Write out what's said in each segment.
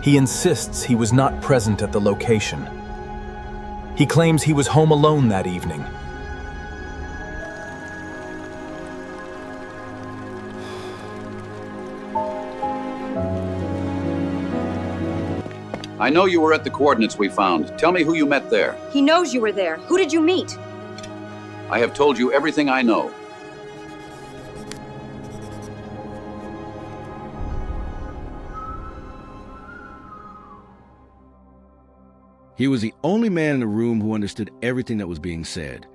He insists he was not present at the location. He claims he was home alone that evening. I know you were at the coordinates we found. Tell me who you met there. He knows you were there. Who did you meet? I have told you everything I know. He was the only man in the room who understood everything that was being said,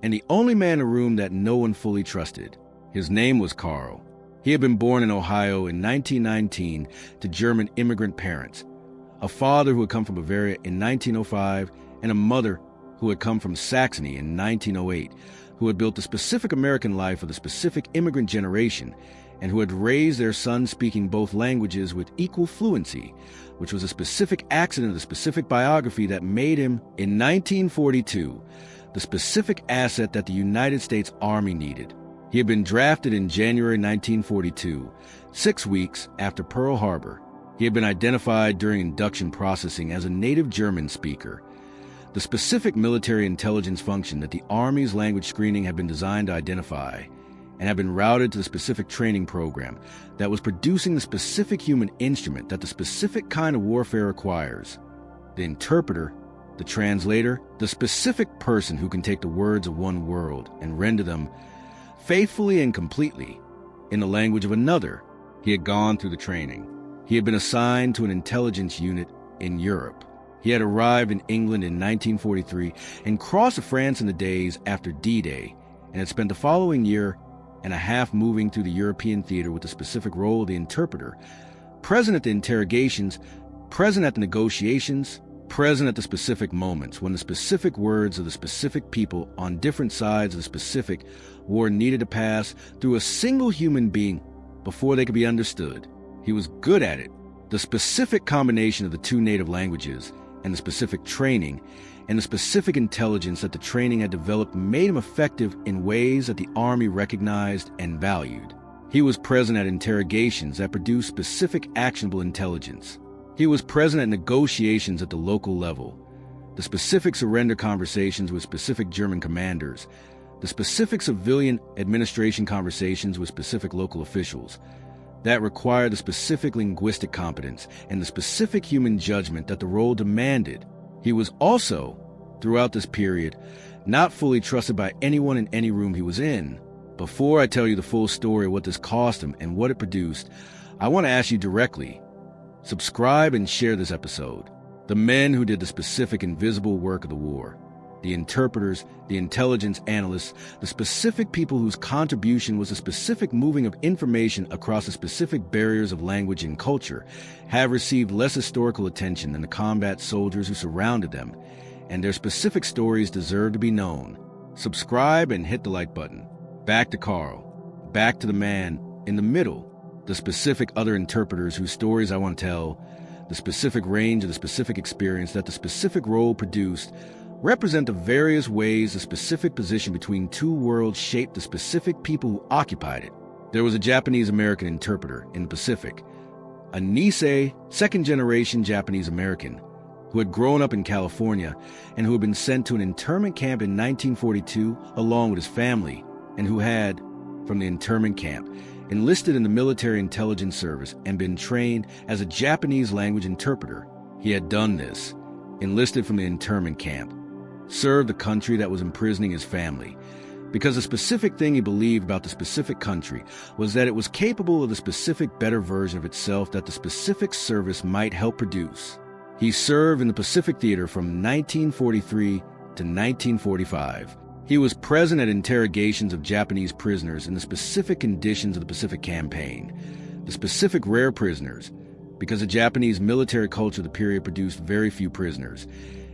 and the only man in the room that no one fully trusted. His name was Karl. He had been born in Ohio in 1919 to German immigrant parents, a father who had come from Bavaria in 1905, and a mother who had come from Saxony in 1908, who had built the specific American life of the specific immigrant generation, and who had raised their son speaking both languages with equal fluency, which was a specific accident of the specific biography that made him, in 1942, the specific asset that the United States Army needed. He had been drafted in January 1942, 6 weeks after Pearl Harbor. He had been identified during induction processing as a native German speaker, the specific military intelligence function that the Army's language screening had been designed to identify, and had been routed to the specific training program that was producing the specific human instrument that the specific kind of warfare requires. The interpreter, the translator, the specific person who can take the words of one world and render them faithfully and completely in the language of another. He had gone through the training. He had been assigned to an intelligence unit in Europe. He had arrived in England in 1943 and crossed to France in the days after D-Day, and had spent the following year and a half moving through the European theater with the specific role of the interpreter, present at the interrogations, present at the negotiations, present at the specific moments when the specific words of the specific people on different sides of the specific war needed to pass through a single human being before they could be understood. He was good at it. The specific combination of the two native languages and the specific training and the specific intelligence that the training had developed made him effective in ways that the Army recognized and valued. He was present at interrogations that produced specific actionable intelligence. He was present at negotiations at the local level, the specific surrender conversations with specific German commanders, the specific civilian administration conversations with specific local officials that required the specific linguistic competence and the specific human judgment that the role demanded. He was also, throughout this period, not fully trusted by anyone in any room he was in. Before I tell you the full story of what this cost him and what it produced, I want to ask you directly, subscribe and share this episode. The men who did the specific invisible work of the war, the interpreters, the intelligence analysts, the specific people whose contribution was the specific moving of information across the specific barriers of language and culture, have received less historical attention than the combat soldiers who surrounded them, and their specific stories deserve to be known. Subscribe and hit the like button. Back to Karl. Back to the man in the middle, the specific other interpreters whose stories I want to tell, the specific range of the specific experience that the specific role produced, represent the various ways the specific position between two worlds shaped the specific people who occupied it. There was a Japanese-American interpreter in the Pacific, a Nisei, second-generation Japanese-American, who had grown up in California and who had been sent to an internment camp in 1942 along with his family, and who had, from the internment camp, enlisted in the military intelligence service and been trained as a Japanese language interpreter. He had done this, enlisted from the internment camp, served the country that was imprisoning his family, because the specific thing he believed about the specific country was that it was capable of the specific better version of itself that the specific service might help produce. He served in the Pacific Theater from 1943 to 1945. He was present at interrogations of Japanese prisoners in the specific conditions of the Pacific Campaign, the specific rare prisoners, because the Japanese military culture of the period produced very few prisoners,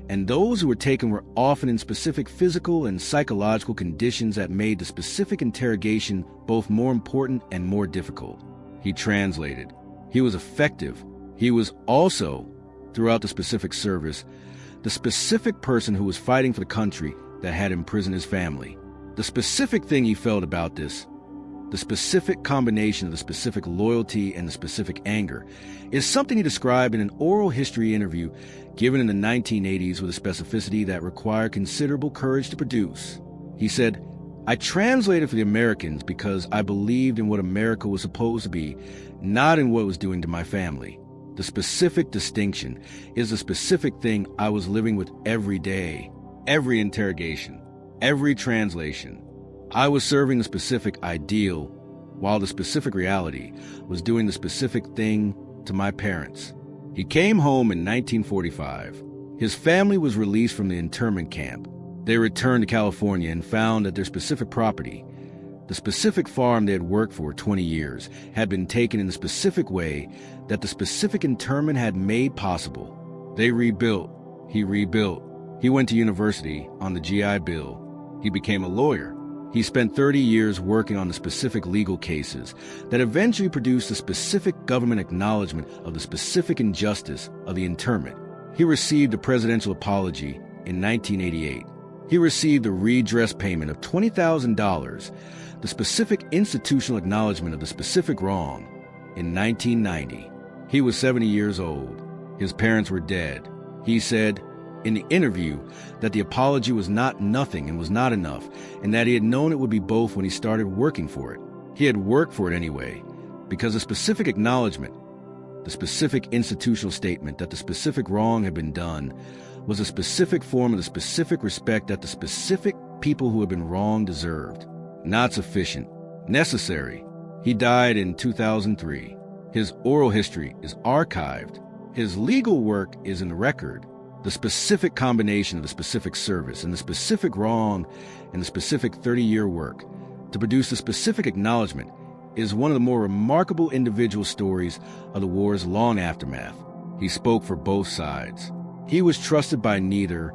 and those who were taken were often in specific physical and psychological conditions that made the specific interrogation both more important and more difficult. He translated. He was effective. He was also, throughout the specific service, the specific person who was fighting for the country that had imprisoned his family. The specific thing he felt about this The specific combination of the specific loyalty and the specific anger is something he described in an oral history interview given in the 1980s with a specificity that required considerable courage to produce. He said, "I translated for the Americans because I believed in what America was supposed to be, not in what it was doing to my family. The specific distinction is the specific thing I was living with every day, every interrogation, every translation. I was serving the specific ideal, while the specific reality was doing the specific thing to my parents." He came home in 1945. His family was released from the internment camp. They returned to California and found that their specific property, the specific farm they had worked for 20 years, had been taken in the specific way that the specific internment had made possible. They rebuilt. He rebuilt. He went to university on the GI Bill. He became a lawyer. He spent 30 years working on the specific legal cases that eventually produced a specific government acknowledgement of the specific injustice of the internment. He received a presidential apology in 1988. He received a redress payment of $20,000, the specific institutional acknowledgement of the specific wrong, in 1990. He was 70 years old. His parents were dead. He said in the interview that the apology was not nothing and was not enough, and that he had known it would be both when he started working for it. He had worked for it anyway, because the specific acknowledgement, the specific institutional statement that the specific wrong had been done, was a specific form of the specific respect that the specific people who had been wronged deserved. Not sufficient. Necessary. He died in 2003. His oral history is archived. His legal work is in the record. The specific combination of the specific service and the specific wrong and the specific 30-year work to produce the specific acknowledgement is one of the more remarkable individual stories of the war's long aftermath. He spoke for both sides. He was trusted by neither,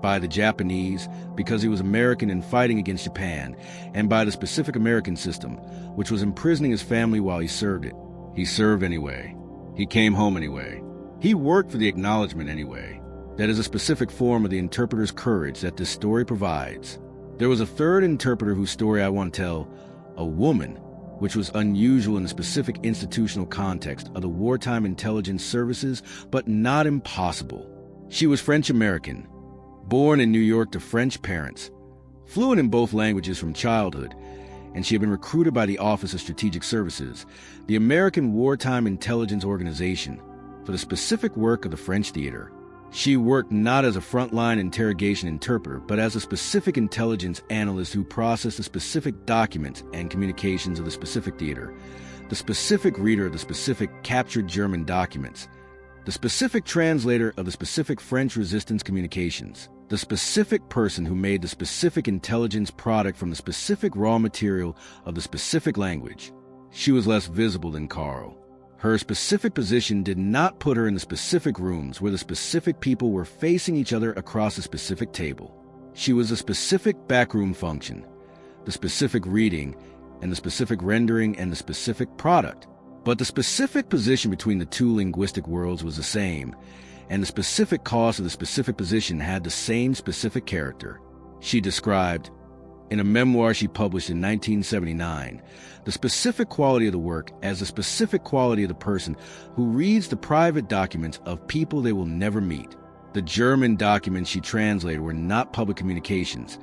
by the Japanese because he was American and fighting against Japan, and by the specific American system, which was imprisoning his family while he served it. He served anyway. He came home anyway. He worked for the acknowledgement anyway. That is a specific form of the interpreter's courage that this story provides. There was a third interpreter whose story I want to tell, a woman, which was unusual in the specific institutional context of the wartime intelligence services, but not impossible. She was French-American, born in New York to French parents, fluent in both languages from childhood, and she had been recruited by the Office of Strategic Services, the American Wartime Intelligence Organization, for the specific work of the French theater. She worked not as a frontline interrogation interpreter, but as a specific intelligence analyst who processed the specific documents and communications of the specific theater, the specific reader of the specific captured German documents, the specific translator of the specific French resistance communications, the specific person who made the specific intelligence product from the specific raw material of the specific language. She was less visible than Karl. Her specific position did not put her in the specific rooms where the specific people were facing each other across a specific table. She was a specific backroom function, the specific reading, and the specific rendering and the specific product. But the specific position between the two linguistic worlds was the same, and the specific cost of the specific position had the same specific character. She described, in a memoir she published in 1979, the specific quality of the work as the specific quality of the person who reads the private documents of people they will never meet. The German documents she translated were not public communications.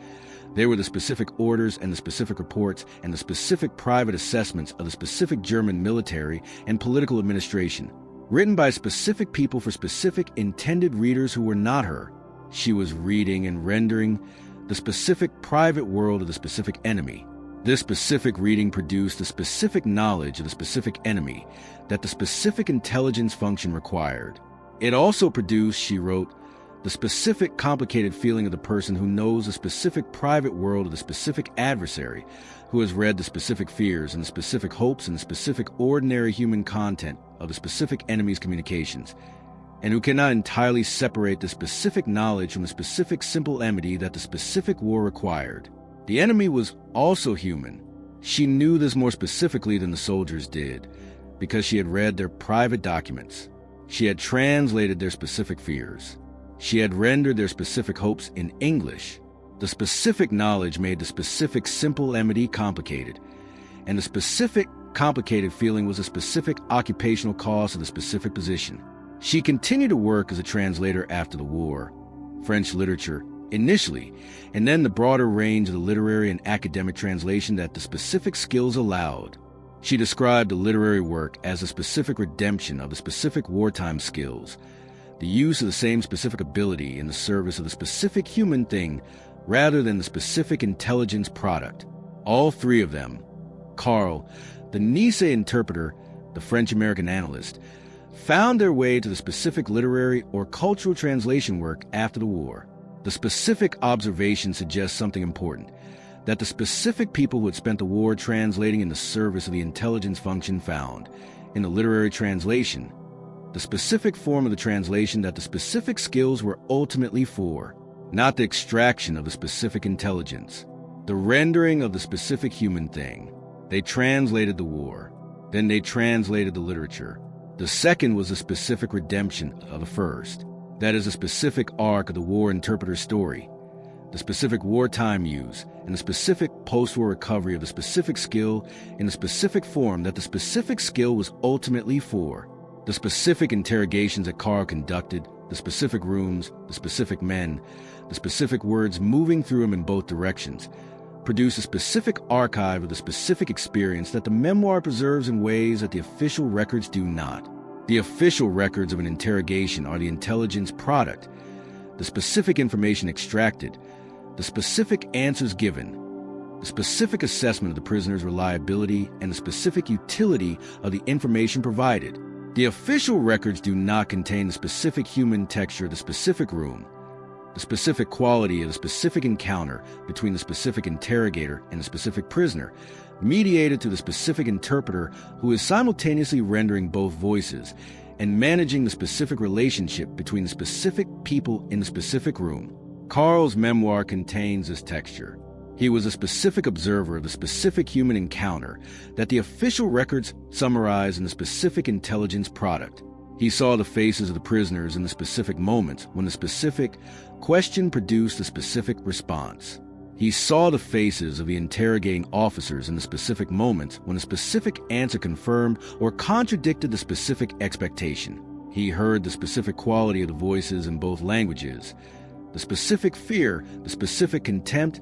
They were the specific orders and the specific reports and the specific private assessments of the specific German military and political administration, written by specific people for specific intended readers who were not her. She was reading and rendering the specific private world of the specific enemy. This specific reading produced the specific knowledge of the specific enemy that the specific intelligence function required. It also produced, she wrote, the specific complicated feeling of the person who knows the specific private world of the specific adversary, who has read the specific fears and the specific hopes and the specific ordinary human content of the specific enemy's communications, and who cannot entirely separate the specific knowledge from the specific simple enmity that the specific war required. The enemy was also human. She knew this more specifically than the soldiers did, because she had read their private documents. She had translated their specific fears. She had rendered their specific hopes in English. The specific knowledge made the specific simple enmity complicated, and the specific, complicated feeling was a specific occupational cost of the specific position. She continued to work as a translator after the war, French literature initially, and then the broader range of the literary and academic translation that the specific skills allowed. She described the literary work as a specific redemption of the specific wartime skills, the use of the same specific ability in the service of the specific human thing rather than the specific intelligence product. All three of them, Karl, the Nice interpreter, the French-American analyst, found their way to the specific literary or cultural translation work after the war. The specific observation suggests something important, that the specific people who had spent the war translating in the service of the intelligence function found, in the literary translation, the specific form of the translation that the specific skills were ultimately for, not the extraction of the specific intelligence, the rendering of the specific human thing. They translated the war, then they translated the literature. The second was the specific redemption of the first. That is a specific arc of the war interpreter's story, the specific wartime use, and the specific post-war recovery of the specific skill in the specific form that the specific skill was ultimately for. The specific interrogations that Karl conducted, the specific rooms, the specific men, the specific words moving through him in both directions, produce a specific archive of the specific experience that the memoir preserves in ways that the official records do not. The official records of an interrogation are the intelligence product, the specific information extracted, the specific answers given, the specific assessment of the prisoner's reliability, and the specific utility of the information provided. The official records do not contain the specific human texture of the specific room, the specific quality of the specific encounter between the specific interrogator and the specific prisoner, mediated through the specific interpreter who is simultaneously rendering both voices and managing the specific relationship between the specific people in the specific room. Karl's memoir contains this texture. He was a specific observer of the specific human encounter that the official records summarize in the specific intelligence product. He saw the faces of the prisoners in the specific moments when the specific question produced a specific response. He saw the faces of the interrogating officers in the specific moments when a specific answer confirmed or contradicted the specific expectation. He heard the specific quality of the voices in both languages, the specific fear, the specific contempt,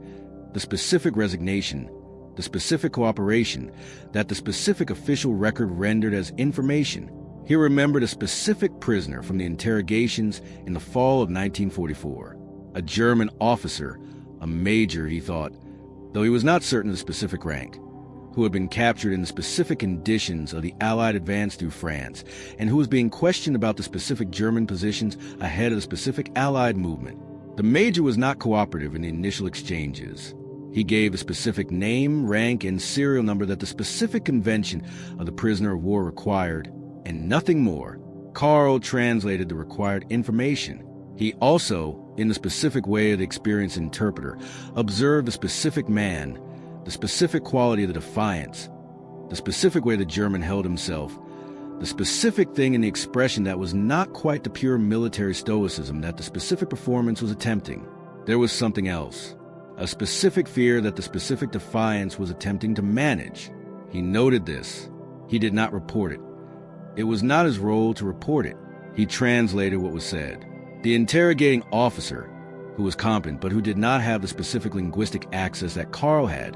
the specific resignation, the specific cooperation that the specific official record rendered as information. He remembered a specific prisoner from the interrogations in the fall of 1944, a German officer, a major, he thought, though he was not certain of the specific rank, who had been captured in the specific conditions of the Allied advance through France, and who was being questioned about the specific German positions ahead of the specific Allied movement. The major was not cooperative in the initial exchanges. He gave a specific name, rank, and serial number that the specific convention of the prisoner of war required, and nothing more. Karl translated the required information. He also, in the specific way of the experienced interpreter, observed the specific man, the specific quality of the defiance, the specific way the German held himself, the specific thing in the expression that was not quite the pure military stoicism that the specific performance was attempting. There was something else, a specific fear that the specific defiance was attempting to manage. He noted this. He did not report it. It was not his role to report it. He translated what was said. The interrogating officer, who was competent but who did not have the specific linguistic access that Karl had,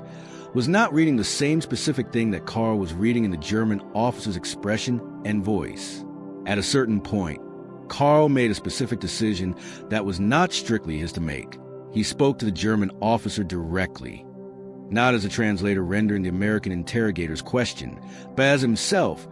was not reading the same specific thing that Karl was reading in the German officer's expression and voice. At a certain point, Karl made a specific decision that was not strictly his to make. He spoke to the German officer directly, not as a translator rendering the American interrogator's question, but as himself,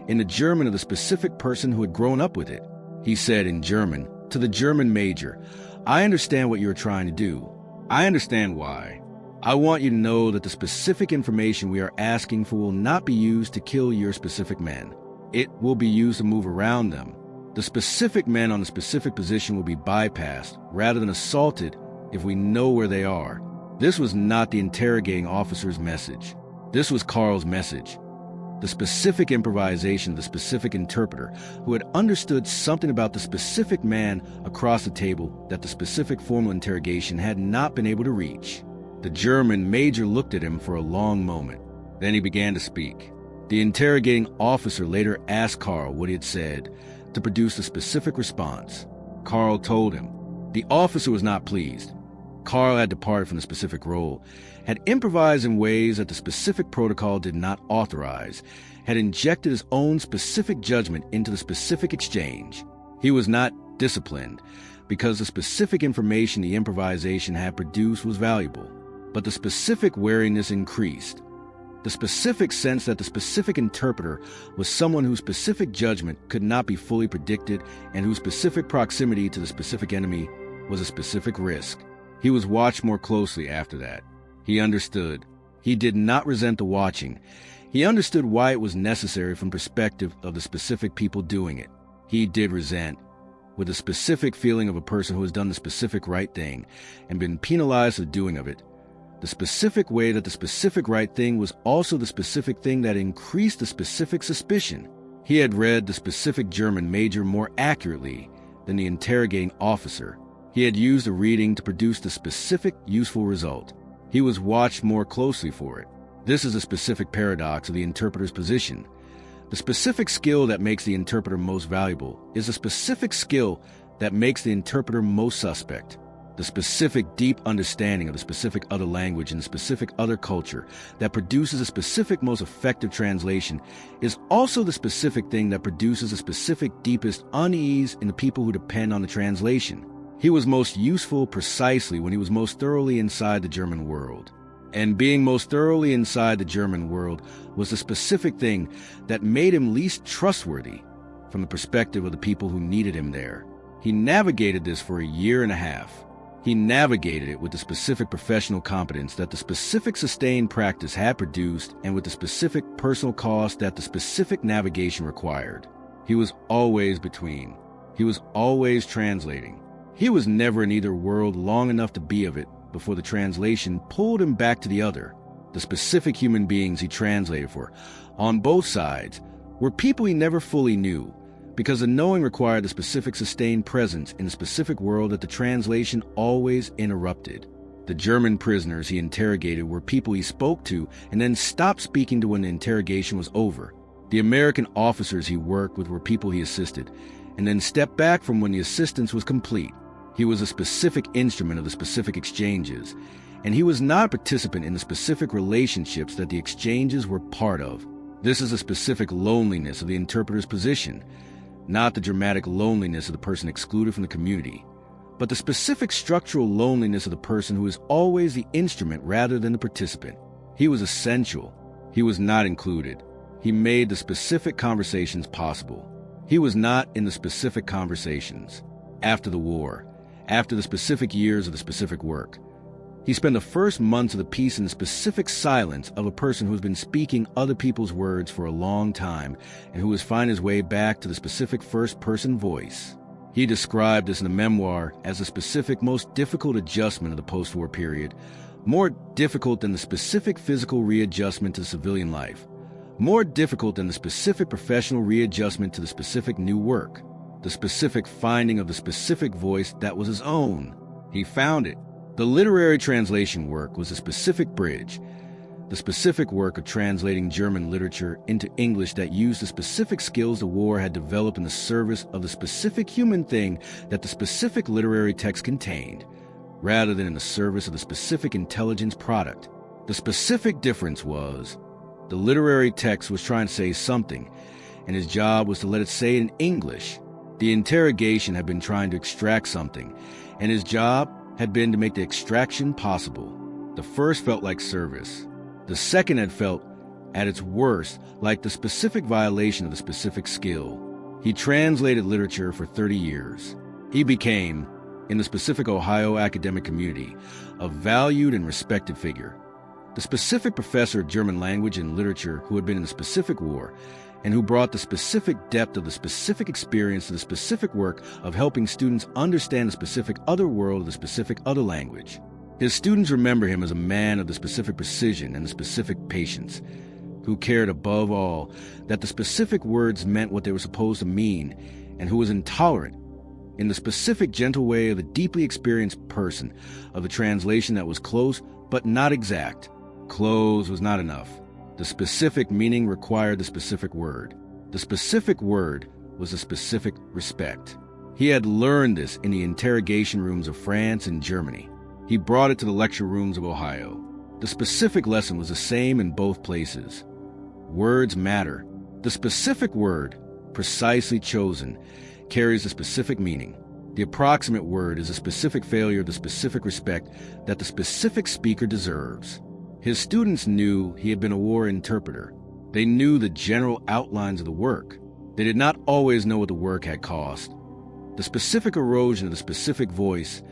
in the German of the specific person who had grown up with it. He said in German to the German major, "I understand what you are trying to do. I understand why. I want you to know that the specific information we are asking for will not be used to kill your specific men. It will be used to move around them. The specific men on the specific position will be bypassed rather than assaulted if we know where they are." This was not the interrogating officer's message. This was Karl's message. The specific improvisation of the specific interpreter who had understood something about the specific man across the table that the specific formal interrogation had not been able to reach. The German major looked at him for a long moment. Then he began to speak. The interrogating officer later asked Karl what he had said to produce a specific response. Karl told him. The officer was not pleased. Karl had departed from the specific role, had improvised in ways that the specific protocol did not authorize, had injected his own specific judgment into the specific exchange. He was not disciplined because the specific information the improvisation had produced was valuable, but the specific wariness increased. The specific sense that the specific interpreter was someone whose specific judgment could not be fully predicted and whose specific proximity to the specific enemy was a specific risk. He was watched more closely after that. He understood. He did not resent the watching. He understood why it was necessary from the perspective of the specific people doing it. He did resent, with a specific feeling of a person who has done the specific right thing and been penalized for doing of it. The specific way that the specific right thing was also the specific thing that increased the specific suspicion. He had read the specific German major more accurately than the interrogating officer. He had used the reading to produce the specific useful result. He was watched more closely for it. This is a specific paradox of the interpreter's position. The specific skill that makes the interpreter most valuable is the specific skill that makes the interpreter most suspect. The specific deep understanding of the specific other language and the specific other culture that produces a specific most effective translation is also the specific thing that produces a specific deepest unease in the people who depend on the translation. He was most useful precisely when he was most thoroughly inside the German world. And being most thoroughly inside the German world was the specific thing that made him least trustworthy from the perspective of the people who needed him there. He navigated this for a year and a half. He navigated it with the specific professional competence that the specific sustained practice had produced and with the specific personal cost that the specific navigation required. He was always between. He was always translating. He was never in either world long enough to be of it before the translation pulled him back to the other. The specific human beings he translated for, on both sides, were people he never fully knew, because the knowing required the specific sustained presence in the specific world that the translation always interrupted. The German prisoners he interrogated were people he spoke to and then stopped speaking to when the interrogation was over. The American officers he worked with were people he assisted, and then stepped back from when the assistance was complete. He was a specific instrument of the specific exchanges, and he was not a participant in the specific relationships that the exchanges were part of. This is a specific loneliness of the interpreter's position, not the dramatic loneliness of the person excluded from the community, but the specific structural loneliness of the person who is always the instrument rather than the participant. He was essential. He was not included. He made the specific conversations possible. He was not in the specific conversations. After the war, after the specific years of the specific work, he spent the first months of the piece in the specific silence of a person who has been speaking other people's words for a long time and who has found his way back to the specific first-person voice. He described this in the memoir as the specific most difficult adjustment of the post-war period, more difficult than the specific physical readjustment to civilian life, more difficult than the specific professional readjustment to the specific new work, the specific finding of the specific voice that was his own. He found it. The literary translation work was a specific bridge, the specific work of translating German literature into English that used the specific skills the war had developed in the service of the specific human thing that the specific literary text contained, rather than in the service of the specific intelligence product. The specific difference was the literary text was trying to say something, and his job was to let it say it in English. The interrogation had been trying to extract something, and his job had been to make the extraction possible. The first felt like service. The second had felt, at its worst, like the specific violation of the specific skill. He translated literature for 30 years. He became, in the specific Ohio academic community, a valued and respected figure. The specific professor of German language and literature who had been in the specific war and who brought the specific depth of the specific experience to the specific work of helping students understand the specific other world of the specific other language. His students remember him as a man of the specific precision and the specific patience, who cared above all that the specific words meant what they were supposed to mean, and who was intolerant, in the specific gentle way of a deeply experienced person, of a translation that was close but not exact. Close was not enough. The specific meaning required the specific word. The specific word was a specific respect. He had learned this in the interrogation rooms of France and Germany. He brought it to the lecture rooms of Ohio. The specific lesson was the same in both places. Words matter. The specific word, precisely chosen, carries a specific meaning. The approximate word is a specific failure of the specific respect that the specific speaker deserves. His students knew he had been a war interpreter. They knew the general outlines of the work. They did not always know what the work had cost. The specific erosion of the specific voice,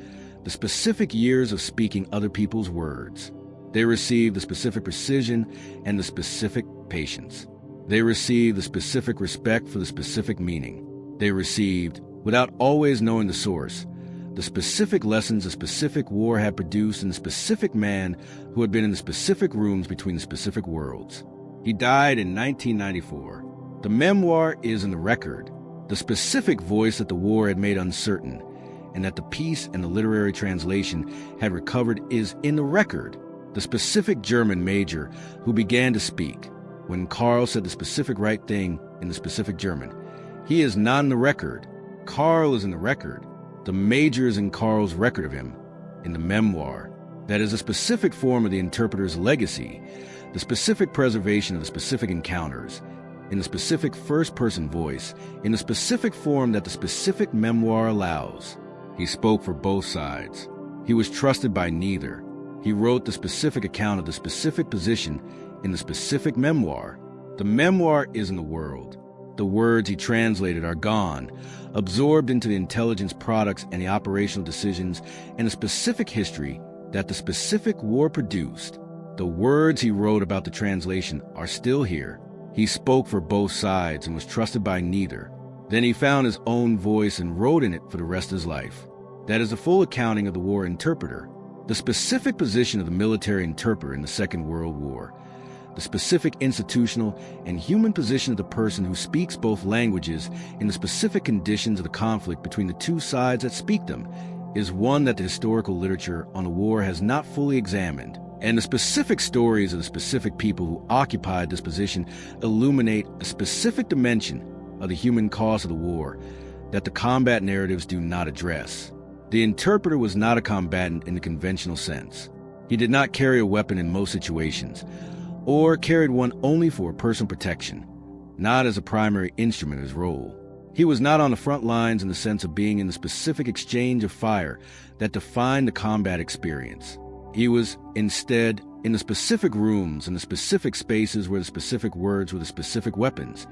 the specific years of speaking other people's words. They received the specific precision and the specific patience. They received the specific respect for the specific meaning. They received, without always knowing the source, the specific lessons a specific war had produced in the specific man who had been in the specific rooms between the specific worlds. He died in 1994. The memoir is in the record, the specific voice that the war had made uncertain, and that the piece and the literary translation had recovered is in the record. The specific German major who began to speak when Karl said the specific right thing in the specific German. He is not in the record. Karl is in the record. The major is in Karl's record of him, in the memoir. That is a specific form of the interpreter's legacy, the specific preservation of the specific encounters, in the specific first-person voice, in the specific form that the specific memoir allows. He spoke for both sides. He was trusted by neither. He wrote the specific account of the specific position in the specific memoir. The memoir is in the world. The words he translated are gone, absorbed into the intelligence products and the operational decisions and the specific history that the specific war produced. The words he wrote about the translation are still here. He spoke for both sides and was trusted by neither. Then he found his own voice and wrote in it for the rest of his life. That is a full accounting of the war interpreter, the specific position of the military interpreter in the Second World War, the specific institutional and human position of the person who speaks both languages in the specific conditions of the conflict between the two sides that speak them, is one that the historical literature on the war has not fully examined. And the specific stories of the specific people who occupied this position illuminate a specific dimension of the human cost of the war that the combat narratives do not address. The interpreter was not a combatant in the conventional sense. He did not carry a weapon in most situations, or carried one only for personal protection, not as a primary instrument of his role. He was not on the front lines in the sense of being in the specific exchange of fire that defined the combat experience. He was, instead, in the specific rooms and the specific spaces where the specific words were the specific weapons,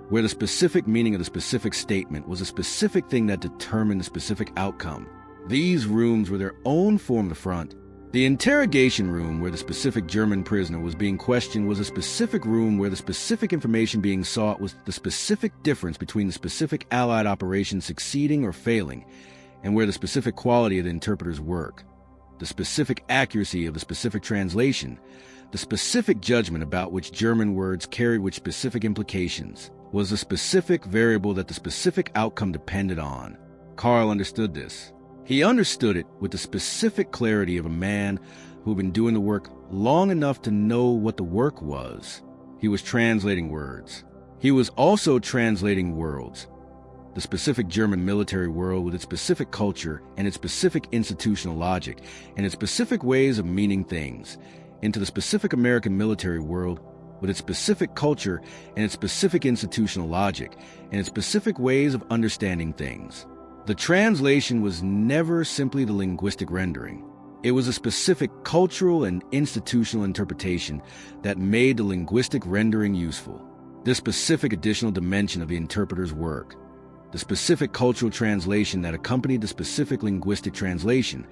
where the specific meaning of the specific statement was a specific thing that determined the specific outcome. These rooms were their own form of the front. The interrogation room where the specific German prisoner was being questioned was a specific room where the specific information being sought was the specific difference between the specific Allied operation succeeding or failing, and where the specific quality of the interpreter's work, the specific accuracy of the specific translation, the specific judgment about which German words carried which specific implications, was the specific variable that the specific outcome depended on. Karl understood this. He understood it with the specific clarity of a man who had been doing the work long enough to know what the work was. He was translating words. He was also translating worlds. The specific German military world with its specific culture and its specific institutional logic and its specific ways of meaning things, into the specific American military world with its specific culture and its specific institutional logic and its specific ways of understanding things. The translation was never simply the linguistic rendering. It was a specific cultural and institutional interpretation that made the linguistic rendering useful. This specific additional dimension of the interpreter's work, the specific cultural translation that accompanied the specific linguistic translation,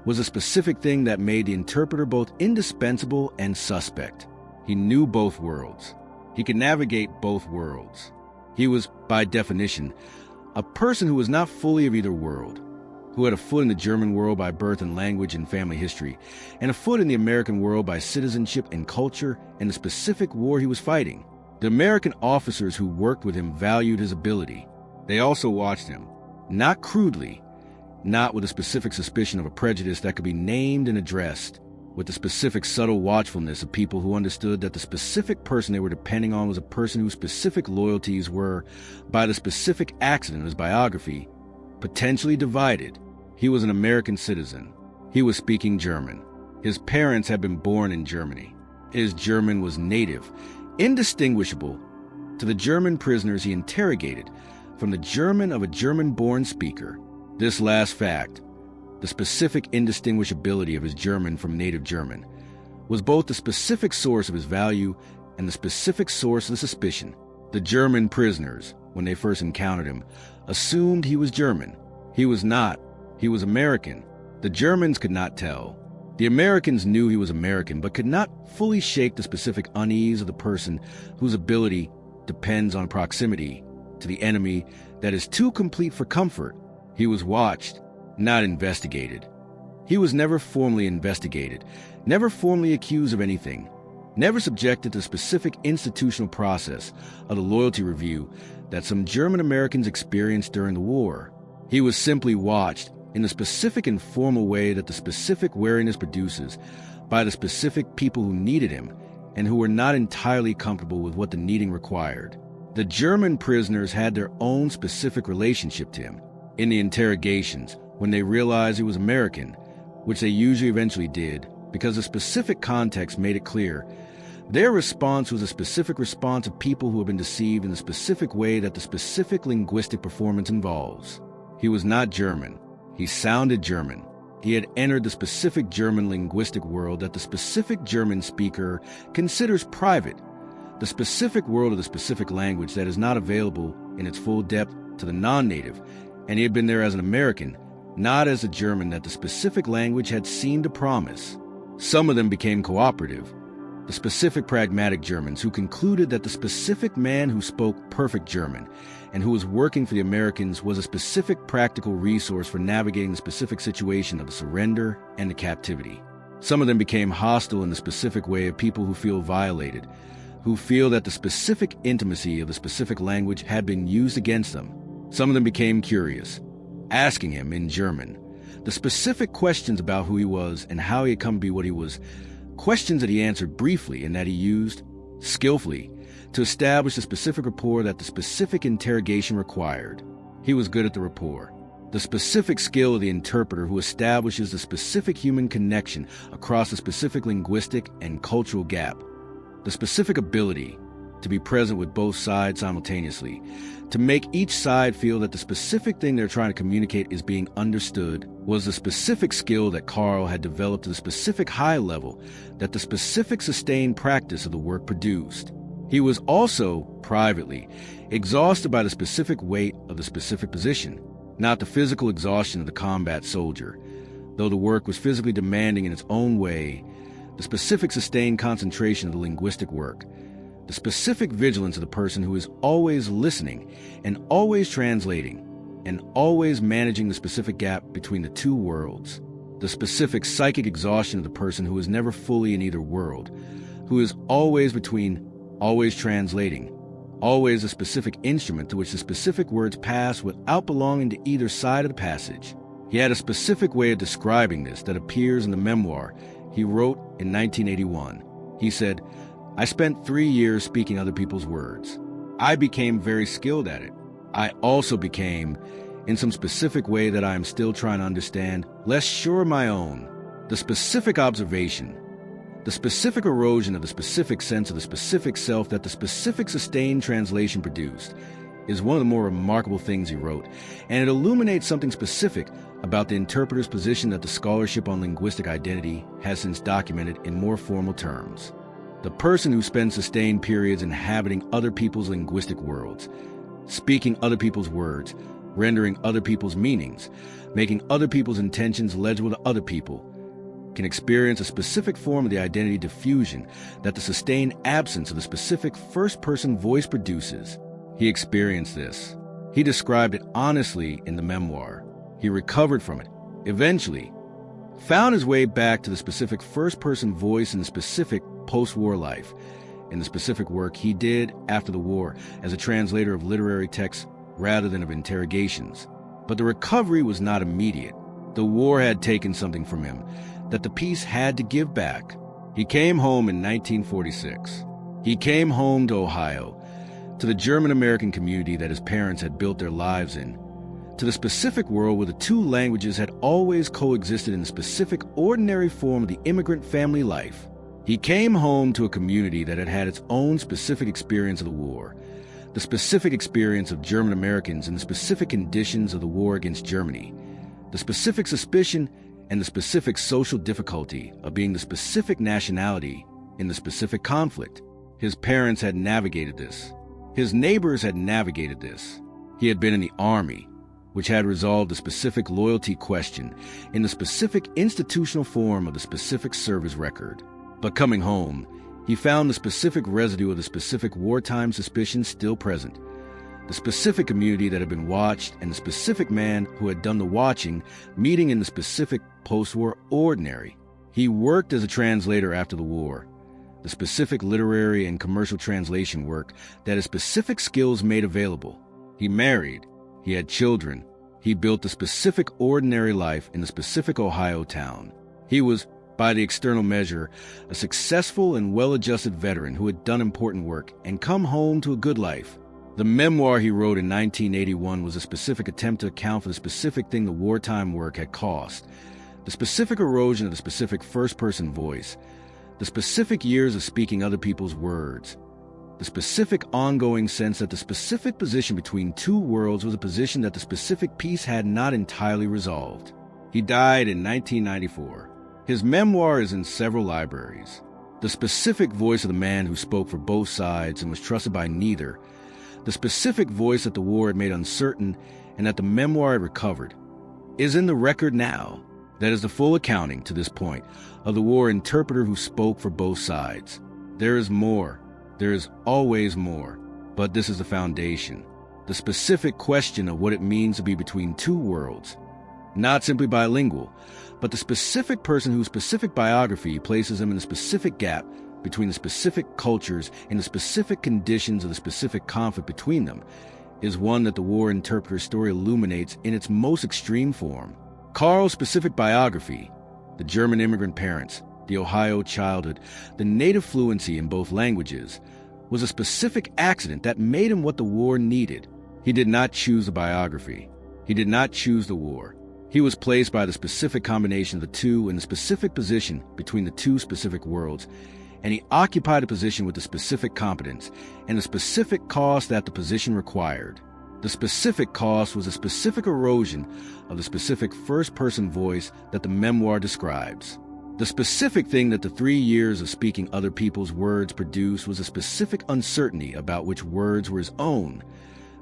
was a specific thing that made the interpreter both indispensable and suspect. He knew both worlds. He could navigate both worlds. He was, by definition, a person who was not fully of either world, who had a foot in the German world by birth and language and family history, and a foot in the American world by citizenship and culture and the specific war he was fighting. The American officers who worked with him valued his ability. They also watched him, not crudely, not with a specific suspicion of a prejudice that could be named and addressed. with the specific subtle watchfulness of people who understood that the specific person they were depending on was a person whose specific loyalties were, by the specific accident of his biography, potentially divided. He was an American citizen. He was speaking German. His parents had been born in Germany. His German was native, indistinguishable to the German prisoners he interrogated from the German of a German-born speaker. This last fact, the specific indistinguishability of his German from native German, was both the specific source of his value and the specific source of the suspicion. The German prisoners, when they first encountered him, assumed he was German. He was not. He was American. The Germans could not tell. The Americans knew he was American, but could not fully shake the specific unease of the person whose ability depends on proximity to the enemy that is too complete for comfort. He was watched, not investigated. He was never formally investigated, never formally accused of anything, never subjected to the specific institutional process of the loyalty review that some German Americans experienced during the war. He was simply watched in the specific and formal way that the specific wariness produces by the specific people who needed him and who were not entirely comfortable with what the needing required. The German prisoners had their own specific relationship to him. In the interrogations, when they realized he was American, which they usually eventually did, because the specific context made it clear, their response was a specific response of people who have been deceived in the specific way that the specific linguistic performance involves. He was not German. He sounded German. He had entered the specific German linguistic world that the specific German speaker considers private, the specific world of the specific language that is not available in its full depth to the non-native, and he had been there as an American, not as a German that the specific language had seemed to promise. Some of them became cooperative, the specific pragmatic Germans who concluded that the specific man who spoke perfect German and who was working for the Americans was a specific practical resource for navigating the specific situation of the surrender and the captivity. Some of them became hostile in the specific way of people who feel violated, who feel that the specific intimacy of the specific language had been used against them. Some of them became curious, asking him in German the specific questions about who he was and how he had come to be what he was, questions that he answered briefly and that he used skillfully to establish the specific rapport that the specific interrogation required. He was good at the rapport, the specific skill of the interpreter who establishes the specific human connection across a specific linguistic and cultural gap, the specific ability to be present with both sides simultaneously, to make each side feel that the specific thing they're trying to communicate is being understood, was the specific skill that Karl had developed to the specific high level that the specific sustained practice of the work produced. He was also, privately, exhausted by the specific weight of the specific position, not the physical exhaustion of the combat soldier. Though the work was physically demanding in its own way, the specific sustained concentration of the linguistic work, the specific vigilance of the person who is always listening and always translating and always managing the specific gap between the two worlds, the specific psychic exhaustion of the person who is never fully in either world, who is always between, always translating, always a specific instrument to which the specific words pass without belonging to either side of the passage. He had a specific way of describing this that appears in the memoir he wrote in 1981. He said, "I spent 3 years speaking other people's words. I became very skilled at it. I also became, in some specific way that I am still trying to understand, less sure of my own. The specific observation, the specific erosion of the specific sense of the specific self that the specific sustained translation produced is one of the more remarkable things he wrote, and it illuminates something specific about the interpreter's position that the scholarship on linguistic identity has since documented in more formal terms. The person who spends sustained periods inhabiting other people's linguistic worlds, speaking other people's words, rendering other people's meanings, making other people's intentions legible to other people, can experience a specific form of the identity diffusion that the sustained absence of the specific first-person voice produces. He experienced this. He described it honestly in the memoir. He recovered from it, eventually, found his way back to the specific first-person voice in the specific post-war life, in the specific work he did after the war as a translator of literary texts rather than of interrogations. But the recovery was not immediate. The war had taken something from him that the piece had to give back. He came home in 1946. He came home to Ohio, to the German-American community that his parents had built their lives in, to the specific world where the two languages had always coexisted in the specific ordinary form of the immigrant family life. He came home to a community that had had its own specific experience of the war, the specific experience of German Americans in the specific conditions of the war against Germany, the specific suspicion and the specific social difficulty of being the specific nationality in the specific conflict. His parents had navigated this. His neighbors had navigated this. He had been in the Army, which had resolved the specific loyalty question in the specific institutional form of the specific service record. But coming home, he found the specific residue of the specific wartime suspicion still present, the specific community that had been watched and the specific man who had done the watching meeting in the specific post-war ordinary. He worked as a translator after the war, the specific literary and commercial translation work that his specific skills made available. He married. He had children. He built a specific ordinary life in a specific Ohio town. He was, by the external measure, a successful and well-adjusted veteran who had done important work and come home to a good life. The memoir he wrote in 1981 was a specific attempt to account for the specific thing the wartime work had cost, the specific erosion of the specific first-person voice, the specific years of speaking other people's words, the specific ongoing sense that the specific position between two worlds was a position that the specific piece had not entirely resolved. He died in 1994. His memoir is in several libraries. The specific voice of the man who spoke for both sides and was trusted by neither, the specific voice that the war had made uncertain and that the memoir had recovered, is in the record now. That is the full accounting, to this point, of the war interpreter who spoke for both sides. There is more. There is always more. But this is the foundation. The specific question of what it means to be between two worlds. Not simply bilingual, but the specific person whose specific biography places him in the specific gap between the specific cultures and the specific conditions of the specific conflict between them, is one that the war interpreter's story illuminates in its most extreme form. Karl's specific biography, the German immigrant parents, the Ohio childhood, the native fluency in both languages, was a specific accident that made him what the war needed. He did not choose the biography. He did not choose the war. He was placed by the specific combination of the two in the specific position between the two specific worlds, and he occupied a position with the specific competence and the specific cost that the position required. The specific cost was a specific erosion of the specific first-person voice that the memoir describes. The specific thing that the 3 years of speaking other people's words produced was a specific uncertainty about which words were his own,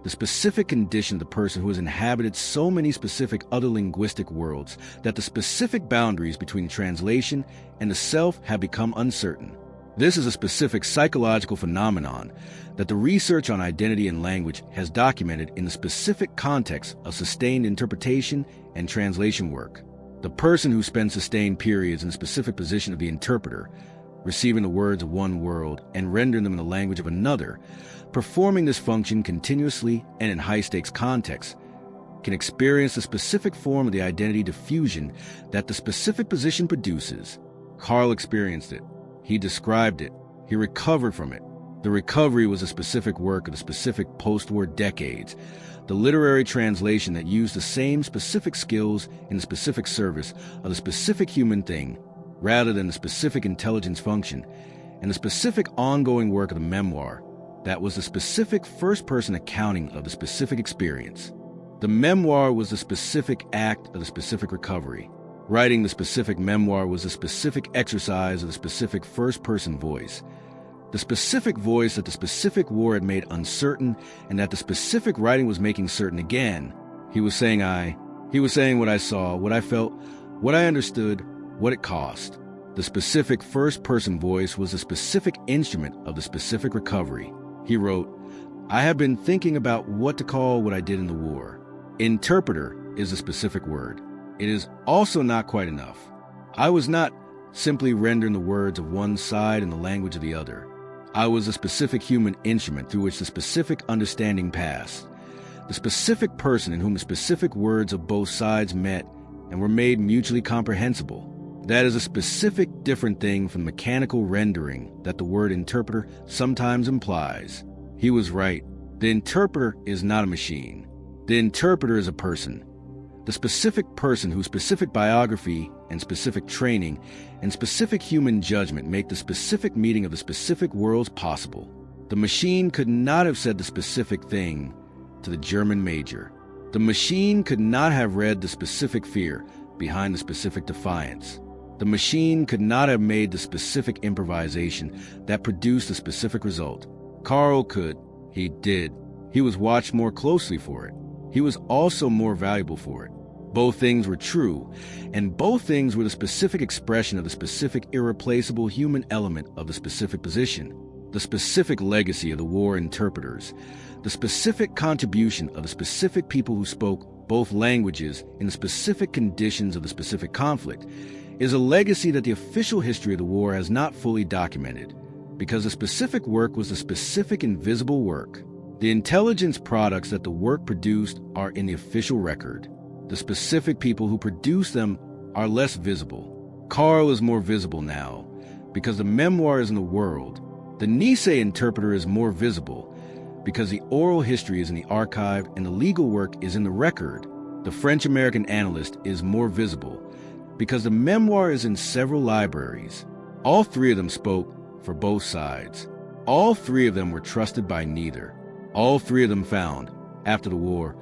the specific condition of the person who has inhabited so many specific other linguistic worlds that the specific boundaries between translation and the self have become uncertain. This is a specific psychological phenomenon that the research on identity and language has documented in the specific context of sustained interpretation and translation work. The person who spends sustained periods in the specific position of the interpreter, receiving the words of one world and rendering them in the language of another, performing this function continuously and in high-stakes contexts, can experience the specific form of the identity diffusion that the specific position produces. Karl experienced it. He described it. He recovered from it. The recovery was a specific work of the specific post-war decades, the literary translation that used the same specific skills in the specific service of the specific human thing, rather than the specific intelligence function, and the specific ongoing work of the memoir, that was the specific first-person accounting of the specific experience. The memoir was the specific act of the specific recovery. Writing the specific memoir was a specific exercise of the specific first-person voice, the specific voice that the specific war had made uncertain and that the specific writing was making certain again. He was saying what I saw, what I felt, what I understood, what it cost. The specific first-person voice was the specific instrument of the specific recovery. He wrote, "I have been thinking about what to call what I did in the war. Interpreter is a specific word. It is also not quite enough. I was not simply rendering the words of one side in the language of the other. I was a specific human instrument through which the specific understanding passed, the specific person in whom the specific words of both sides met and were made mutually comprehensible. That is a specific different thing from mechanical rendering that the word interpreter sometimes implies. He was right. The interpreter is not a machine. The interpreter is a person. The specific person whose specific biography and specific training and specific human judgment make the specific meeting of the specific worlds possible. The machine could not have said the specific thing to the German major. The machine could not have read the specific fear behind the specific defiance. The machine could not have made the specific improvisation that produced the specific result. Karl could. He did. He was watched more closely for it. He was also more valuable for it. Both things were true, and both things were the specific expression of the specific irreplaceable human element of the specific position, the specific legacy of the war interpreters, the specific contribution of the specific people who spoke both languages in the specific conditions of the specific conflict, is a legacy that the official history of the war has not fully documented, because the specific work was the specific invisible work. The intelligence products that the work produced are in the official record. The specific people who produce them are less visible. Karl is more visible now, because the memoir is in the world. The Nice interpreter is more visible, because the oral history is in the archive and the legal work is in the record. The French-American analyst is more visible, because the memoir is in several libraries. All three of them spoke for both sides. All three of them were trusted by neither. All three of them found, after the war,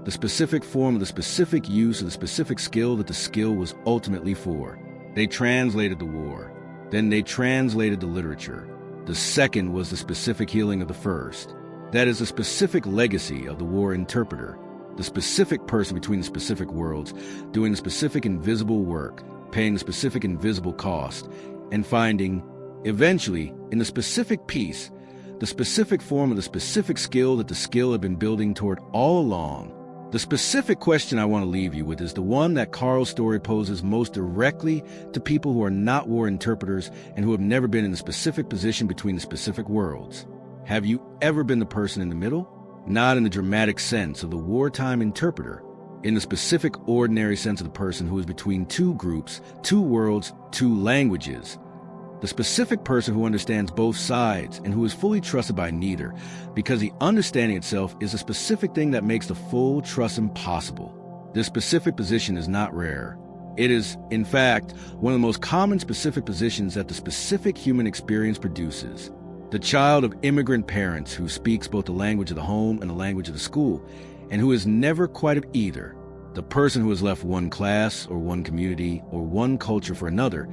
the specific form of the specific use of the specific skill that the skill was ultimately for. They translated the war. Then they translated the literature. The second was the specific healing of the first. That is the specific legacy of the war interpreter, the specific person between the specific worlds, doing the specific invisible work, paying the specific invisible cost, and finding, eventually, in the specific piece, the specific form of the specific skill that the skill had been building toward all along. The specific question I want to leave you with is the one that Karl's story poses most directly to people who are not war interpreters and who have never been in the specific position between the specific worlds. Have you ever been the person in the middle? Not in the dramatic sense of the wartime interpreter, in the specific ordinary sense of the person who is between two groups, two worlds, two languages. The specific person who understands both sides and who is fully trusted by neither, because the understanding itself is a specific thing that makes the full trust impossible. This specific position is not rare. It is, in fact, one of the most common specific positions that the specific human experience produces. The child of immigrant parents who speaks both the language of the home and the language of the school, and who is never quite of either. The person who has left one class or one community or one culture for another,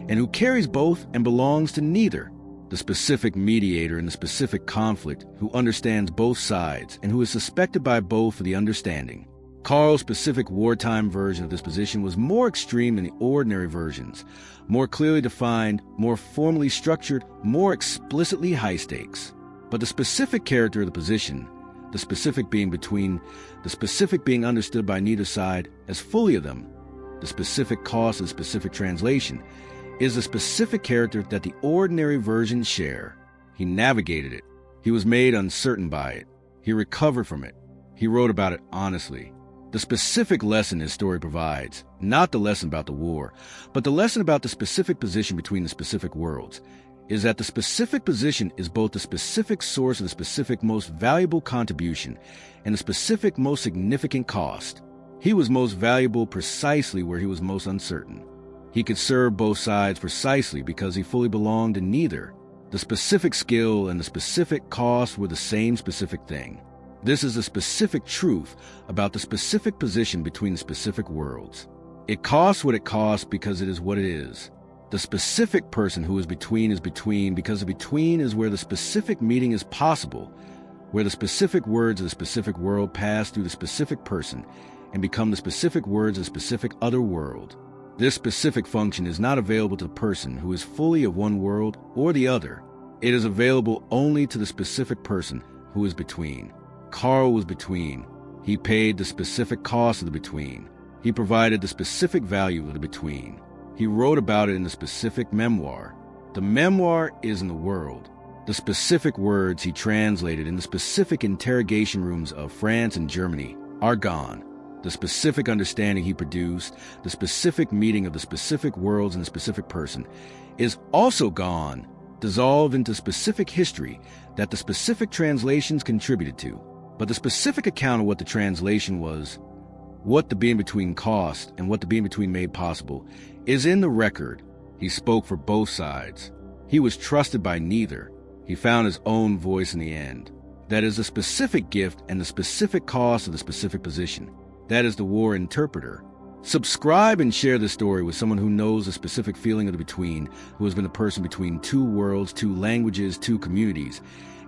and who carries both and belongs to neither. The specific mediator in the specific conflict who understands both sides and who is suspected by both for the understanding. Karl's specific wartime version of this position was more extreme than the ordinary versions, more clearly defined, more formally structured, more explicitly high stakes. But the specific character of the position, the specific being between, the specific being understood by neither side as fully of them, the specific cost of the specific translation, is the specific character that the ordinary versions share. He navigated it. He was made uncertain by it. He recovered from it. He wrote about it honestly. The specific lesson his story provides, not the lesson about the war, but the lesson about the specific position between the specific worlds, is that the specific position is both the specific source of the specific most valuable contribution and the specific most significant cost. He was most valuable precisely where he was most uncertain. He could serve both sides precisely because he fully belonged in neither. The specific skill and the specific cost were the same specific thing. This is the specific truth about the specific position between the specific worlds. It costs what it costs because it is what it is. The specific person who is between because the between is where the specific meeting is possible, where the specific words of the specific world pass through the specific person and become the specific words of the specific other world. This specific function is not available to the person who is fully of one world or the other. It is available only to the specific person who is between. Karl was between. He paid the specific cost of the between. He provided the specific value of the between. He wrote about it in the specific memoir. The memoir is in the world. The specific words he translated in the specific interrogation rooms of France and Germany are gone. The specific understanding he produced, the specific meeting of the specific worlds and the specific person, is also gone, dissolved into specific history that the specific translations contributed to. But the specific account of what the translation was, what the being between cost and what the being between made possible, is in the record. He spoke for both sides. He was trusted by neither. He found his own voice in the end. That is the specific gift and the specific cost of the specific position. That is the war interpreter. Subscribe and share this story with someone who knows the specific feeling of the between, who has been the person between two worlds, two languages, two communities,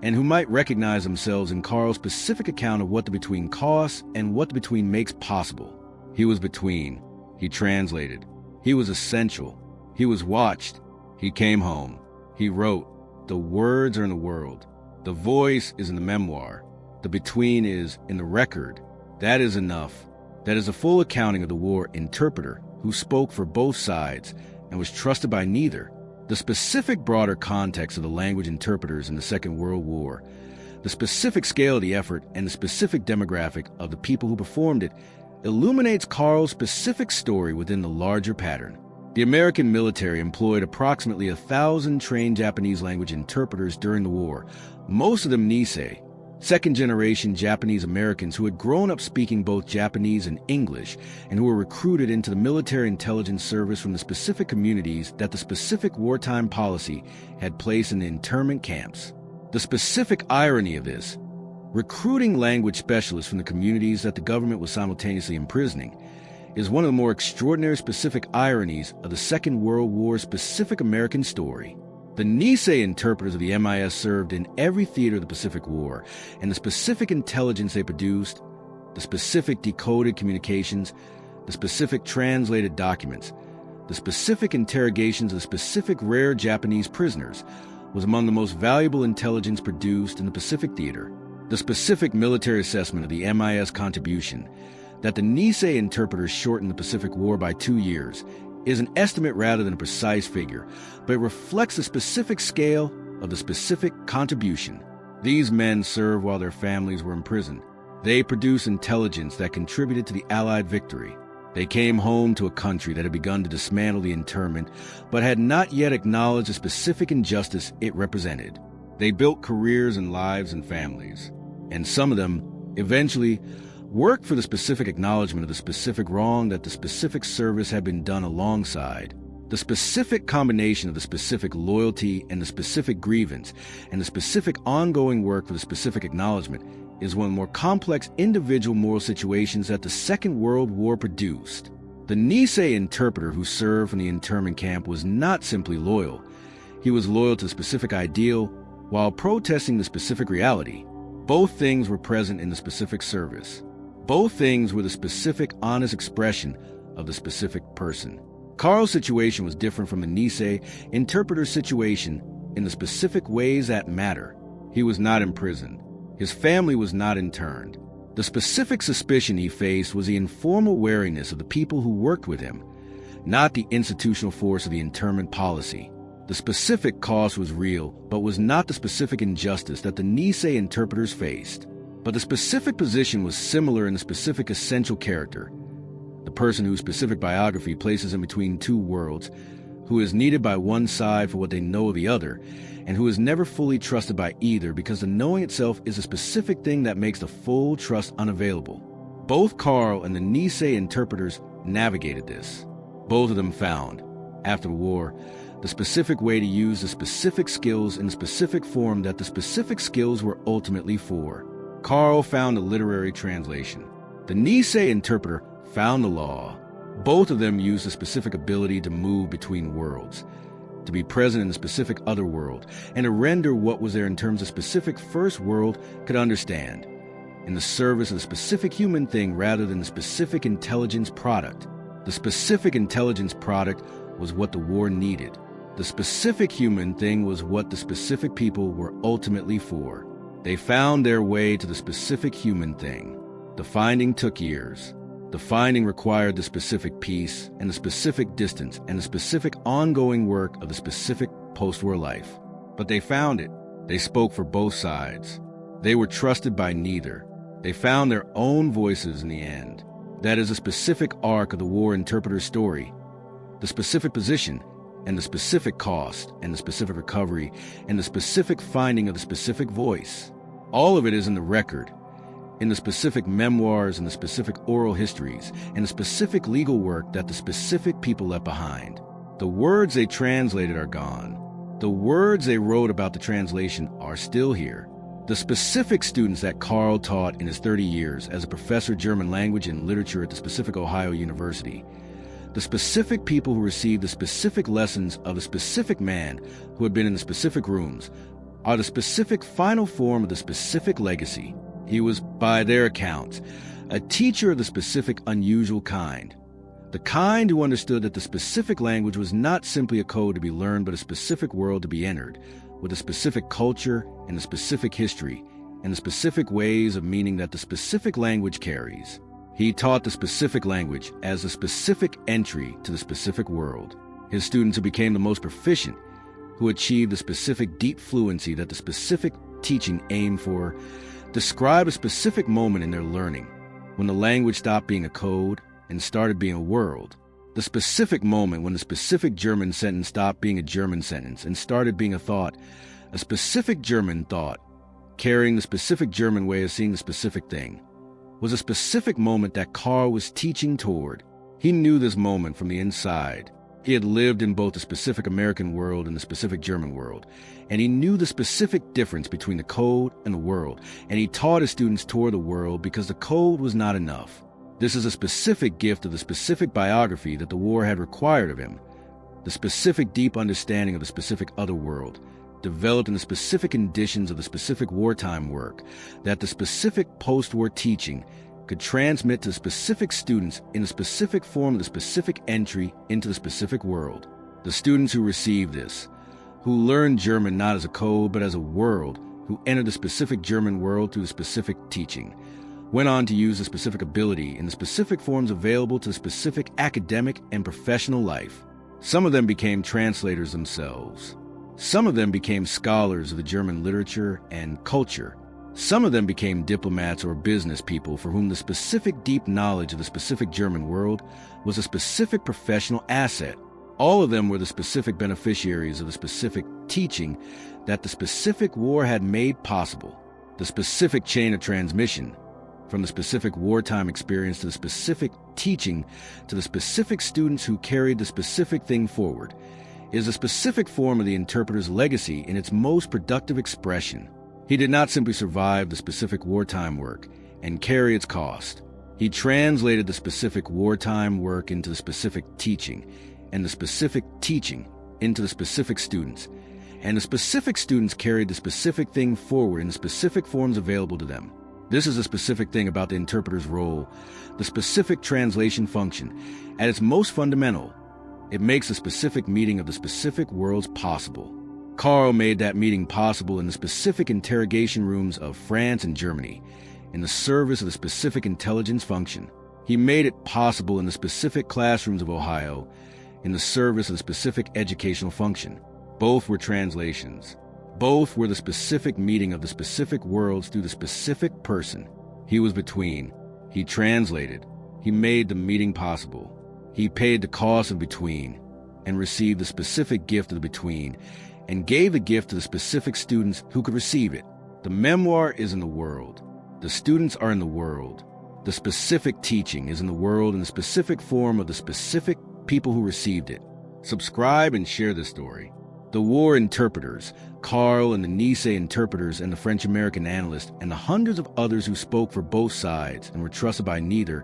and who might recognize themselves in Karl's specific account of what the between costs and what the between makes possible. He was between. He translated. He was essential. He was watched. He came home. He wrote. The words are in the world. The voice is in the memoir. The between is in the record. That is enough. That is a full accounting of the war interpreter who spoke for both sides and was trusted by neither. The specific broader context of the language interpreters in the Second World War, the specific scale of the effort, and the specific demographic of the people who performed it illuminates Karl's specific story within the larger pattern. The American military employed approximately 1,000 trained Japanese language interpreters during the war, most of them Nisei, second-generation Japanese Americans who had grown up speaking both Japanese and English and who were recruited into the military intelligence service from the specific communities that the specific wartime policy had placed in the internment camps. The specific irony of this, recruiting language specialists from the communities that the government was simultaneously imprisoning, is one of the more extraordinary specific ironies of the Second World War's specific American story. The Nisei interpreters of the MIS served in every theater of the Pacific War, and the specific intelligence they produced, the specific decoded communications, the specific translated documents, the specific interrogations of the specific rare Japanese prisoners, was among the most valuable intelligence produced in the Pacific Theater. The specific military assessment of the MIS contribution, that the Nisei interpreters shortened the Pacific War by 2 years, is an estimate rather than a precise figure, but it reflects the specific scale of the specific contribution. These men served while their families were imprisoned. They produced intelligence that contributed to the Allied victory. They came home to a country that had begun to dismantle the internment, but had not yet acknowledged the specific injustice it represented. They built careers and lives and families, and some of them, eventually, worked for the specific acknowledgement of the specific wrong that the specific service had been done alongside. The specific combination of the specific loyalty and the specific grievance and the specific ongoing work for the specific acknowledgement is one of the more complex individual moral situations that the Second World War produced. The Nisei interpreter who served from the internment camp was not simply loyal. He was loyal to the specific ideal while protesting the specific reality. Both things were present in the specific service. Both things were the specific, honest expression of the specific person. Karl's situation was different from the Nisei interpreter's situation in the specific ways that matter. He was not imprisoned. His family was not interned. The specific suspicion he faced was the informal wariness of the people who worked with him, not the institutional force of the internment policy. The specific cost was real, but was not the specific injustice that the Nisei interpreters faced. But the specific position was similar in the specific essential character, the person whose specific biography places him between two worlds, who is needed by one side for what they know of the other, and who is never fully trusted by either because the knowing itself is a specific thing that makes the full trust unavailable. Both Karl and the Nisei interpreters navigated this. Both of them found, after the war, the specific way to use the specific skills in the specific form that the specific skills were ultimately for. Karl found a literary translation. The Nisei interpreter found the law. Both of them used the specific ability to move between worlds, to be present in the specific other world, and to render what was there in terms of specific first world could understand, in the service of the specific human thing rather than the specific intelligence product. The specific intelligence product was what the war needed. The specific human thing was what the specific people were ultimately for. They found their way to the specific human thing. The finding took years. The finding required the specific peace and the specific distance and the specific ongoing work of the specific post-war life. But they found it. They spoke for both sides. They were trusted by neither. They found their own voices in the end. That is a specific arc of the war interpreter's story, the specific position, and the specific cost, and the specific recovery, and the specific finding of the specific voice. All of it is in the record, in the specific memoirs and the specific oral histories, and the specific legal work that the specific people left behind. The words they translated are gone. The words they wrote about the translation are still here. The specific students that Karl taught in his 30 years as a professor of German language and literature at the specific Ohio University, the specific people who received the specific lessons of the specific man who had been in the specific rooms, are the specific final form of the specific legacy. He was, by their accounts, a teacher of the specific unusual kind. The kind who understood that the specific language was not simply a code to be learned, but a specific world to be entered, with a specific culture and a specific history, and the specific ways of meaning that the specific language carries. He taught the specific language as a specific entry to the specific world. His students who became the most proficient, who achieved the specific deep fluency that the specific teaching aimed for, describe a specific moment in their learning, when the language stopped being a code and started being a world. The specific moment when the specific German sentence stopped being a German sentence and started being a thought, a specific German thought, carrying the specific German way of seeing the specific thing, was a specific moment that Karl was teaching toward. He knew this moment from the inside. He had lived in both the specific American world and the specific German world, and he knew the specific difference between the code and the world, and he taught his students toward the world because the code was not enough. This is a specific gift of the specific biography that the war had required of him, the specific deep understanding of the specific other world, developed in the specific conditions of the specific wartime work, that the specific post-war teaching could transmit to the specific students in the specific form of the specific entry into the specific world. The students who received this, who learned German not as a code but as a world, who entered the specific German world through the specific teaching, went on to use the specific ability in the specific forms available to the specific academic and professional life. Some of them became translators themselves. Some of them became scholars of the German literature and culture. Some of them became diplomats or business people for whom the specific deep knowledge of the specific German world was a specific professional asset. All of them were the specific beneficiaries of the specific teaching that the specific war had made possible. The specific chain of transmission, from the specific wartime experience to the specific teaching to the specific students who carried the specific thing forward, is a specific form of the interpreter's legacy in its most productive expression. He did not simply survive the specific wartime work and carry its cost. He translated the specific wartime work into the specific teaching, and the specific teaching into the specific students, and the specific students carried the specific thing forward in the specific forms available to them. This is a specific thing about the interpreter's role, the specific translation function. At its most fundamental, it makes a specific meeting of the specific worlds possible. Karl made that meeting possible in the specific interrogation rooms of France and Germany, in the service of the specific intelligence function. He made it possible in the specific classrooms of Ohio, in the service of the specific educational function. Both were translations. Both were the specific meeting of the specific worlds through the specific person. He was between. He translated. He made the meeting possible. He paid the cost of between and received the specific gift of the between and gave the gift to the specific students who could receive it. The memoir is in the world. The students are in the world. The specific teaching is in the world in the specific form of the specific people who received it. Subscribe and share this story. The war interpreters, Karl and the Nice interpreters and the French-American analyst and the hundreds of others who spoke for both sides and were trusted by neither,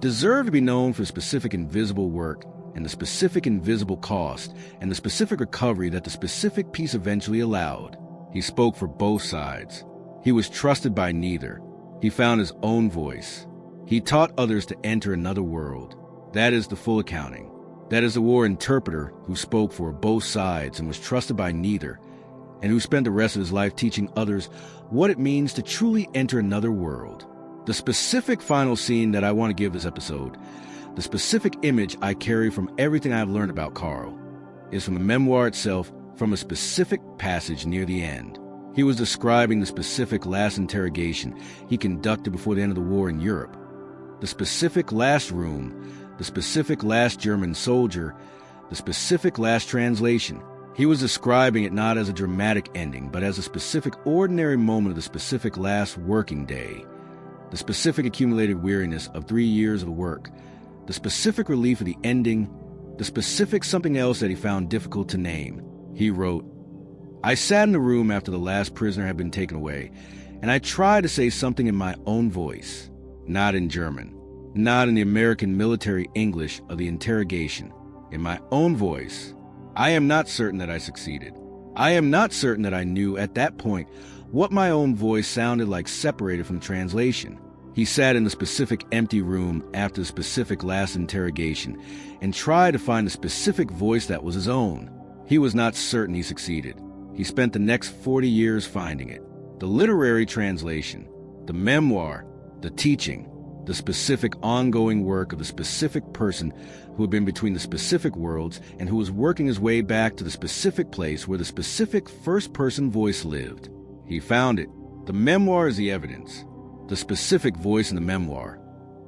deserve to be known for specific invisible work and the specific invisible cost and the specific recovery that the specific peace eventually allowed. He spoke for both sides. He was trusted by neither. He found his own voice. He taught others to enter another world. That is the full accounting. That is the war interpreter who spoke for both sides and was trusted by neither, and who spent the rest of his life teaching others what it means to truly enter another world. The specific final scene that I want to give this episode, the specific image I carry from everything I've learned about Karl, is from the memoir itself, from a specific passage near the end. He was describing the specific last interrogation he conducted before the end of the war in Europe. the specific last room, the specific last German soldier, the specific last translation. He was describing it not as a dramatic ending, but as a specific ordinary moment of the specific last working day, the specific accumulated weariness of 3 years of work, the specific relief of the ending, the specific something else that he found difficult to name. He wrote, "I sat in the room after the last prisoner had been taken away, and I tried to say something in my own voice, not in German, not in the American military English of the interrogation, in my own voice. I am not certain that I succeeded. I am not certain that I knew at that point what my own voice sounded like separated from translation." He sat in the specific empty room after the specific last interrogation and tried to find the specific voice that was his own. He was not certain he succeeded. He spent the next 40 years finding it. The literary translation, the memoir, the teaching, the specific ongoing work of the specific person who had been between the specific worlds and who was working his way back to the specific place where the specific first-person voice lived. He found it. The memoir is the evidence. The specific voice in the memoir,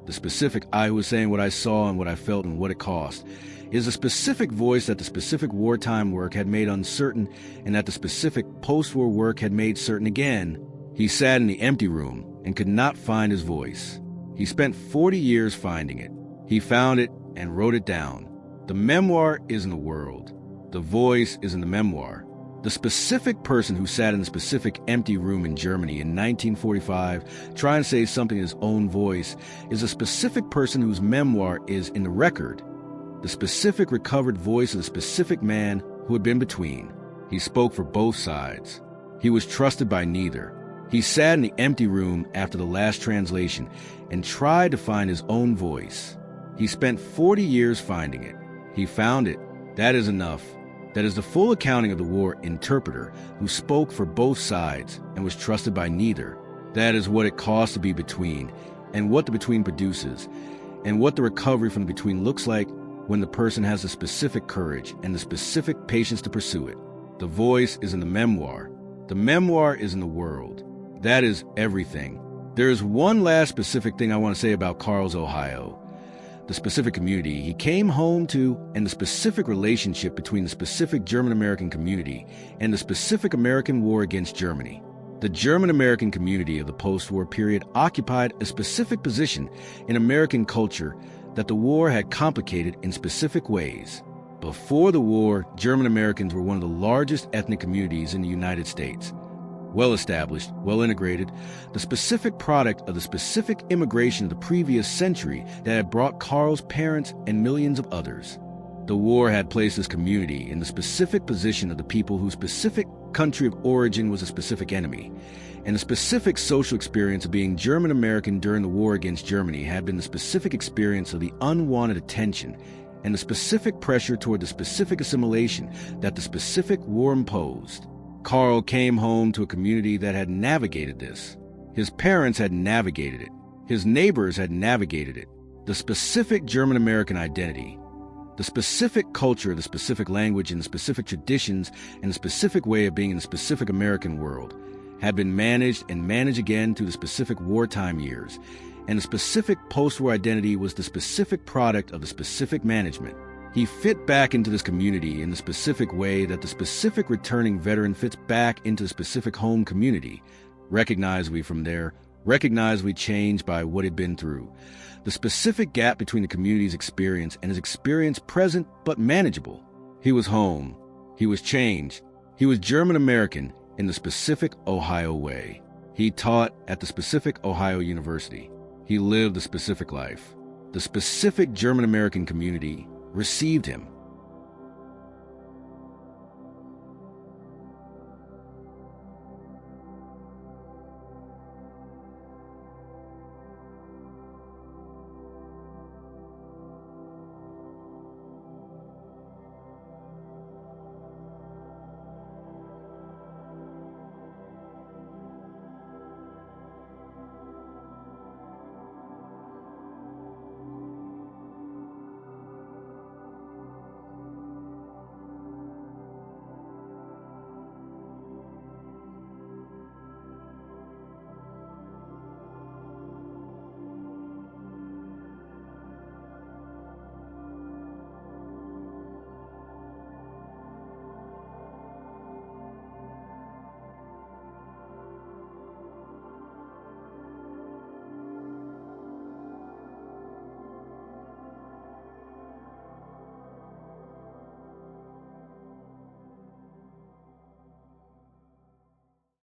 the specific I who was saying what I saw and what I felt and what it cost, is a specific voice that the specific wartime work had made uncertain and that the specific post-war work had made certain again. He sat in the empty room and could not find his voice. He spent 40 years finding it. He found it and wrote it down. The memoir is in the world. The voice is in the memoir. The specific person who sat in the specific empty room in Germany in 1945 trying to say something in his own voice is a specific person whose memoir is in the record. The specific recovered voice of the specific man who had been between. He spoke for both sides. He was trusted by neither. He sat in the empty room after the last translation and tried to find his own voice. He spent 40 years finding it. He found it. That is enough. That is the full accounting of the war interpreter who spoke for both sides and was trusted by neither. That is what it costs to be between, and what the between produces, and what the recovery from the between looks like when the person has the specific courage and the specific patience to pursue it. The voice is in the memoir. The memoir is in the world. That is everything. There is one last specific thing I want to say about Karl's Ohio. The specific community he came home to, and the specific relationship between the specific German-American community and the specific American war against Germany. The German-American community of the post-war period occupied a specific position in American culture that the war had complicated in specific ways. Before the war, German-Americans were one of the largest ethnic communities in the United States. Well-established, well-integrated, the specific product of the specific immigration of the previous century that had brought Karl's parents and millions of others. The war had placed this community in the specific position of the people whose specific country of origin was a specific enemy, and the specific social experience of being German-American during the war against Germany had been the specific experience of the unwanted attention and the specific pressure toward the specific assimilation that the specific war imposed. Karl came home to a community that had navigated this. His parents had navigated it. His neighbors had navigated it. The specific German-American identity, the specific culture, the specific language, and the specific traditions, and the specific way of being in the specific American world had been managed and managed again through the specific wartime years, and the specific post-war identity was the specific product of the specific management. He fit back into this community in the specific way that the specific returning veteran fits back into the specific home community. Recognizably from there, recognizably changed by what he'd been through. The specific gap between the community's experience and his experience present but manageable. He was home. He was changed. He was German-American in the specific Ohio way. He taught at the specific Ohio University. He lived the specific life. The specific German-American community received him.